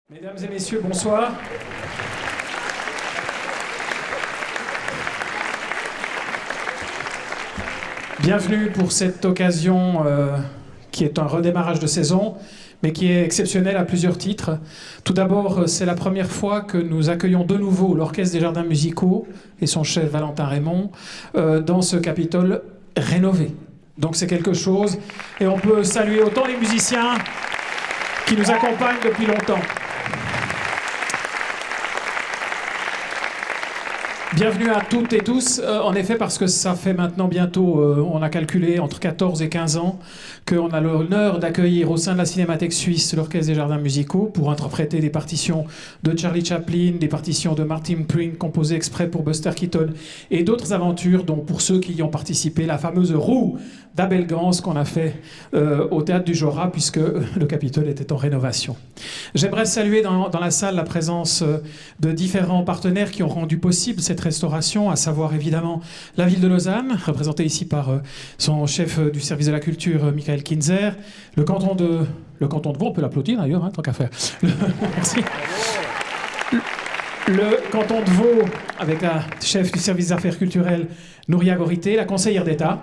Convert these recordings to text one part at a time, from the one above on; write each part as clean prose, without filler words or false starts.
Mesdames et messieurs, bonsoir. Bienvenue pour cette occasion qui est un redémarrage de saison, mais qui est exceptionnelle à plusieurs titres. Tout d'abord, c'est la première fois que nous accueillons de nouveau l'Orchestre des Jardins Musicaux et son chef Valentin Raymond dans ce Capitole rénové. Donc c'est quelque chose, et on peut saluer autant les musiciens qui nous accompagnent depuis longtemps. Bienvenue à toutes et tous, en effet parce que ça fait maintenant bientôt, on a calculé entre 14 et 15 ans, qu'on a l'honneur d'accueillir au sein de la Cinémathèque suisse l'Orchestre des Jardins Musicaux pour interpréter des partitions de Charlie Chaplin, des partitions de Martin Pring composées exprès pour Buster Keaton et d'autres aventures dont pour ceux qui y ont participé, la fameuse roue d'Abel Gans qu'on a fait au Théâtre du Jorat puisque le Capitole était en rénovation. J'aimerais saluer dans la salle la présence de différents partenaires qui ont rendu possible cette restauration, à savoir évidemment la ville de Lausanne, représentée ici par son chef du service de la culture, Michael Kinzer, le canton de Vaud, on peut l'applaudir d'ailleurs, hein, tant qu'à faire. Merci. Le canton de Vaud, avec la chef du service des affaires culturelles, Nouria Gorité, la conseillère d'État.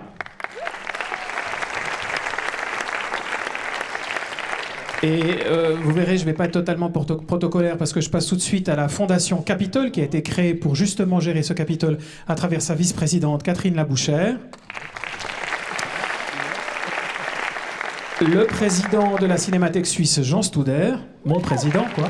Et vous verrez, je ne vais pas être totalement protocolaire parce que je passe tout de suite à la Fondation Capitole qui a été créée pour justement gérer ce Capitole à travers sa vice-présidente Catherine Labouchère. Le président de la Cinémathèque suisse, Jean Studer, mon président quoi.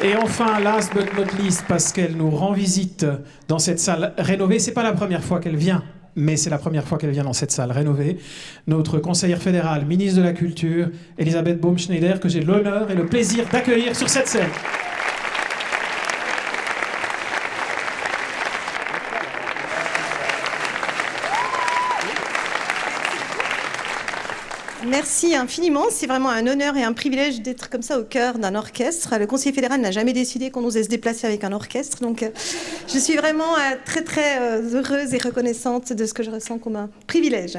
Et enfin, last but not least, parce qu'elle nous rend visite dans cette salle rénovée, c'est pas la première fois qu'elle vient. Mais c'est la première fois qu'elle vient dans cette salle rénovée. Notre conseillère fédérale, ministre de la Culture, Elisabeth Baumschneider, que j'ai l'honneur et le plaisir d'accueillir sur cette scène. Merci infiniment. C'est vraiment un honneur et un privilège d'être comme ça au cœur d'un orchestre. Le Conseil fédéral n'a jamais décidé qu'on osait se déplacer avec un orchestre. Donc, je suis vraiment très heureuse et reconnaissante de ce que je ressens comme un privilège.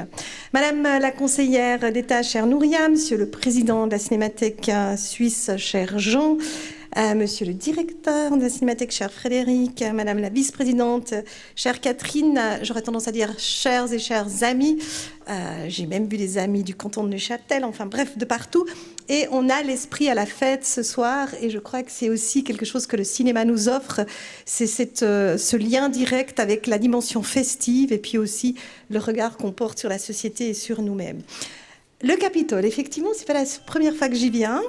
Madame la conseillère d'État, chère Nouria, Monsieur le président de la Cinémathèque suisse, cher Jean, Monsieur le directeur de la Cinémathèque, cher Frédéric, Madame la vice-présidente, chère Catherine, j'aurais tendance à dire chers et chers amis, j'ai même vu des amis du canton de Neuchâtel, enfin bref, de partout, et on a l'esprit à la fête ce soir, et je crois que c'est aussi quelque chose que le cinéma nous offre, c'est ce lien direct avec la dimension festive, et puis aussi le regard qu'on porte sur la société et sur nous-mêmes. Le Capitole, effectivement, c'est pas la première fois que j'y viens,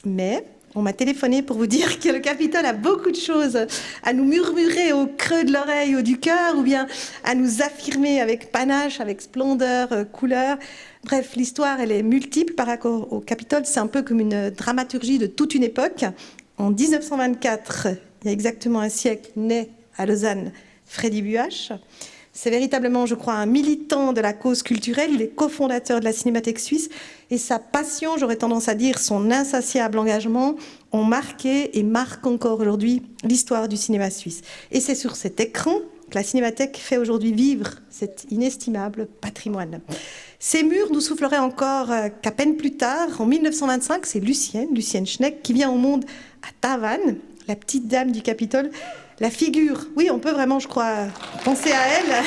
mais on m'a téléphoné pour vous dire que le Capitole a beaucoup de choses à nous murmurer au creux de l'oreille ou du cœur, ou bien à nous affirmer avec panache, avec splendeur, couleur. Bref, l'histoire, elle est multiple par rapport au Capitole. C'est un peu comme une dramaturgie de toute une époque. En 1924, il y a exactement un siècle, naît à Lausanne Freddy Buach. C'est véritablement, je crois, un militant de la cause culturelle. Il est cofondateur de la Cinémathèque suisse. Et sa passion, j'aurais tendance à dire son insatiable engagement, ont marqué et marquent encore aujourd'hui l'histoire du cinéma suisse. Et c'est sur cet écran que la Cinémathèque fait aujourd'hui vivre cet inestimable patrimoine. Ces murs nous souffleraient encore qu'à peine plus tard, en 1925, c'est Lucienne Schneck, qui vient au monde à Tavannes, la petite dame du Capitole. La figure, oui, on peut vraiment, je crois, penser à elle.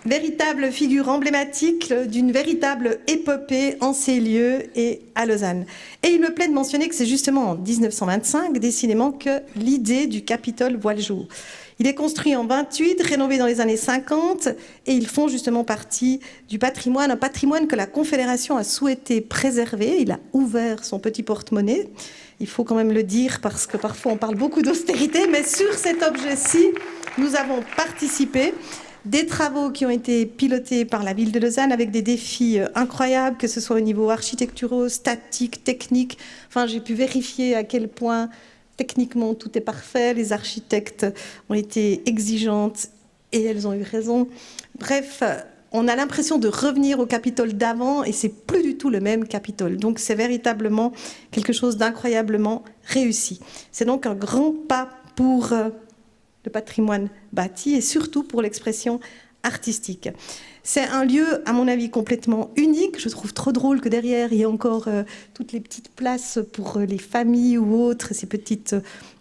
Véritable figure emblématique d'une véritable épopée en ces lieux et à Lausanne. Et il me plaît de mentionner que c'est justement en 1925, décidément, que l'idée du Capitole voit le jour. Il est construit en 28, rénové dans les années 50, et ils font justement partie du patrimoine, un patrimoine que la Confédération a souhaité préserver. Il a ouvert son petit porte-monnaie. Il faut quand même le dire parce que parfois on parle beaucoup d'austérité, mais sur cet objet-ci, nous avons participé. Des travaux qui ont été pilotés par la ville de Lausanne avec des défis incroyables, que ce soit au niveau architecturaux, statique, technique. Enfin, j'ai pu vérifier à quel point techniquement tout est parfait. Les architectes ont été exigeantes et elles ont eu raison. Bref, on a l'impression de revenir au Capitole d'avant et c'est plus du tout le même Capitole. Donc c'est véritablement quelque chose d'incroyablement réussi. C'est donc un grand pas pour le patrimoine bâti et surtout pour l'expression artistique. C'est un lieu, à mon avis, complètement unique. Je trouve trop drôle que derrière, il y ait encore toutes les petites places pour les familles ou autres, ces petites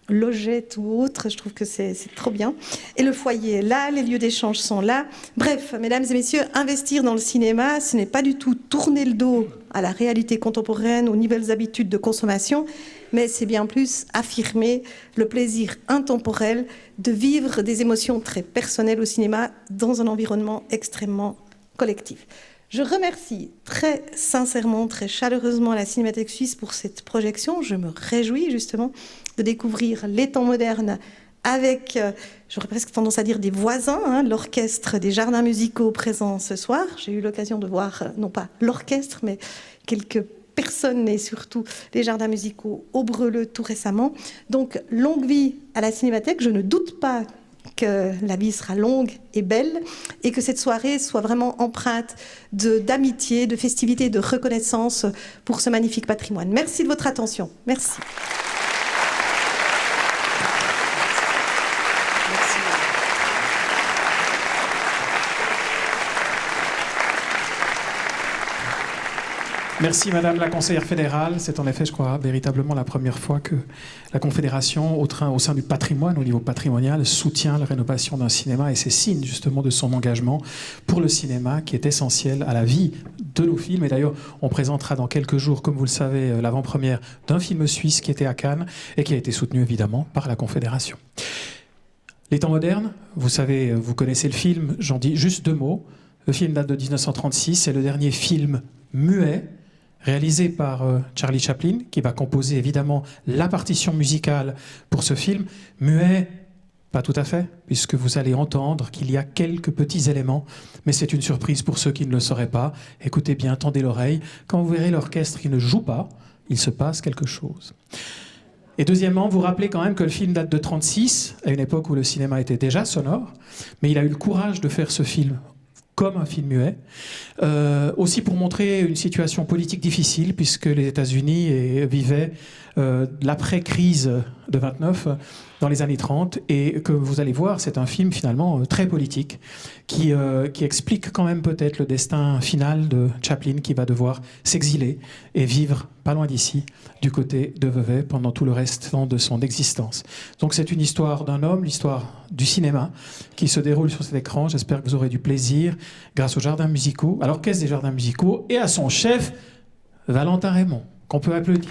logettes ou autres. Je trouve que c'est trop bien. Et le foyer est là, les lieux d'échange sont là. Bref, mesdames et messieurs, investir dans le cinéma, ce n'est pas du tout tourner le dos à la réalité contemporaine, aux nouvelles habitudes de consommation, mais c'est bien plus affirmer le plaisir intemporel de vivre des émotions très personnelles au cinéma dans un environnement extrêmement collectif. Je remercie très sincèrement, très chaleureusement la Cinémathèque Suisse pour cette projection. Je me réjouis justement de découvrir les temps modernes avec, j'aurais presque tendance à dire des voisins, l'orchestre des Jardins Musicaux présents ce soir. J'ai eu l'occasion de voir, non pas l'orchestre, mais quelques personnes et surtout les Jardins Musicaux au Breleux tout récemment. Donc, longue vie à la Cinémathèque. Je ne doute pas que la vie sera longue et belle et que cette soirée soit vraiment empreinte d'amitié, de festivité, de reconnaissance pour ce magnifique patrimoine. Merci de votre attention. Merci. Merci Madame la conseillère fédérale. C'est en effet, je crois, véritablement la première fois que la Confédération, au sein du patrimoine, au niveau patrimonial, soutient la rénovation d'un cinéma et c'est signe justement de son engagement pour le cinéma qui est essentiel à la vie de nos films. Et d'ailleurs, on présentera dans quelques jours, comme vous le savez, l'avant-première d'un film suisse qui était à Cannes et qui a été soutenu évidemment par la Confédération. Les temps modernes, vous savez, vous connaissez le film, j'en dis juste 2 mots. Le film date de 1936, c'est le dernier film muet réalisé par Charlie Chaplin, qui va composer évidemment la partition musicale pour ce film. Muet, pas tout à fait, puisque vous allez entendre qu'il y a quelques petits éléments, mais c'est une surprise pour ceux qui ne le sauraient pas. Écoutez bien, tendez l'oreille. Quand vous verrez l'orchestre qui ne joue pas, il se passe quelque chose. Et deuxièmement, vous rappelez quand même que le film date de 1936, à une époque où le cinéma était déjà sonore, mais il a eu le courage de faire ce film comme un film muet, aussi pour montrer une situation politique difficile, puisque les États-Unis vivaient l'après-crise de 29 dans les années 30, et que vous allez voir, c'est un film finalement très politique, qui explique quand même peut-être le destin final de Chaplin, qui va devoir s'exiler et vivre pas loin d'ici, du côté de Vevey, pendant tout le reste de son existence. Donc c'est une histoire d'un homme, l'histoire du cinéma, qui se déroule sur cet écran. J'espère que vous aurez du plaisir, grâce aux Jardins Musicaux, à l'Orchestre des Jardins Musicaux, et à son chef, Valentin Raymond, qu'on peut applaudir.